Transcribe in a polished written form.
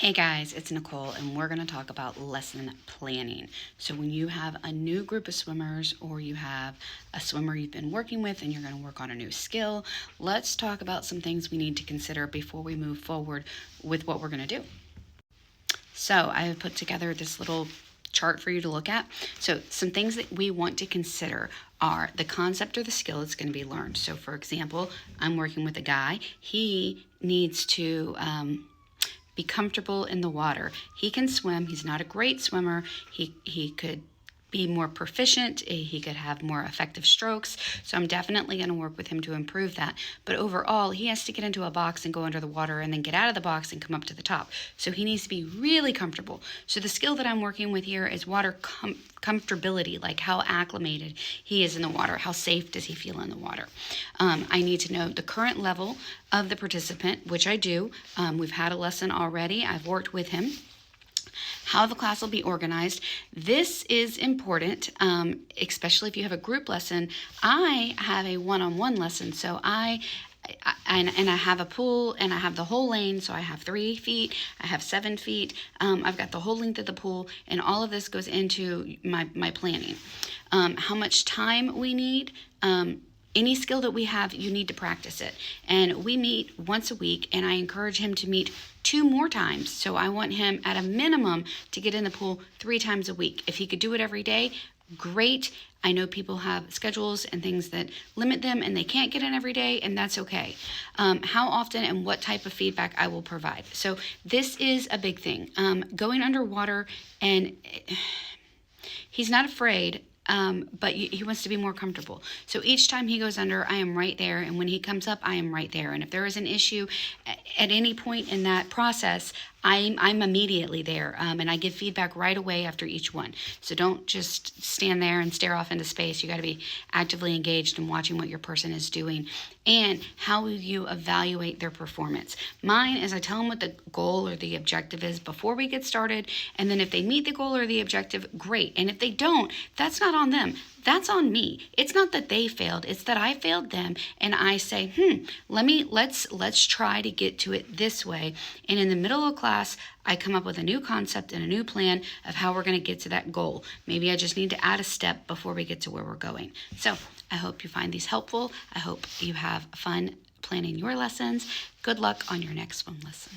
Hey guys, it's Nicole, and we're going to talk about lesson planning. So when you have a new group of swimmers, or you have a swimmer you've been working with and you're going to work on a new skill, let's talk about some things we need to consider before we move forward with what we're going to do. So I have put together this little chart for you to look at. So some things that we want to consider are the concept or the skill that's going to be learned. So for example, I'm working with a guy. He needs to be comfortable in the water. He can swim. He's not a great swimmer. He could be more proficient. He could have more effective strokes. So I'm definitely going to work with him to improve that. But overall, he has to get into a box and go under the water and then get out of the box and come up to the top. So he needs to be really comfortable. So the skill that I'm working with here is water comfortability, like how acclimated he is in the water. How safe does he feel in the water? I need to know the current level of the participant, which I do. We've had a lesson already. I've worked with him. How the class will be organized. This is important, especially if you have a group lesson. I have a one-on-one lesson, so I have a pool, and I have the whole lane, so I have 3 feet, I have 7 feet, I've got the whole length of the pool, and all of this goes into my planning. How much time we need. Any skill that we have, you need to practice it. And we meet once a week, and I encourage him to meet 2 more times. So I want him at a minimum to get in the pool 3 times a week. If he could do it every day, great. I know people have schedules and things that limit them and they can't get in every day, and that's okay. How often and what type of feedback I will provide. So this is a big thing. Going underwater, and he's not afraid, but he wants to be more comfortable. So each time he goes under, I am right there. And when he comes up, I am right there. And if there is an issue at any point in that process, I'm immediately there, and I give feedback right away after each one. So don't just stand there and stare off into space. You got to be actively engaged in watching what your person is doing. And how will you evaluate their performance? Mine is I tell them what the goal or the objective is before we get started. And then if they meet the goal or the objective, great. And if they don't, that's not on them. That's on me. It's not that they failed, it's that I failed them, and I say, let's try to get to it this way. And in the middle of class, I come up with a new concept and a new plan of how we're going to get to that goal. Maybe I just need to add a step before we get to where we're going. So I hope you find these helpful. I hope you have fun planning your lessons. Good luck on your next swim lesson.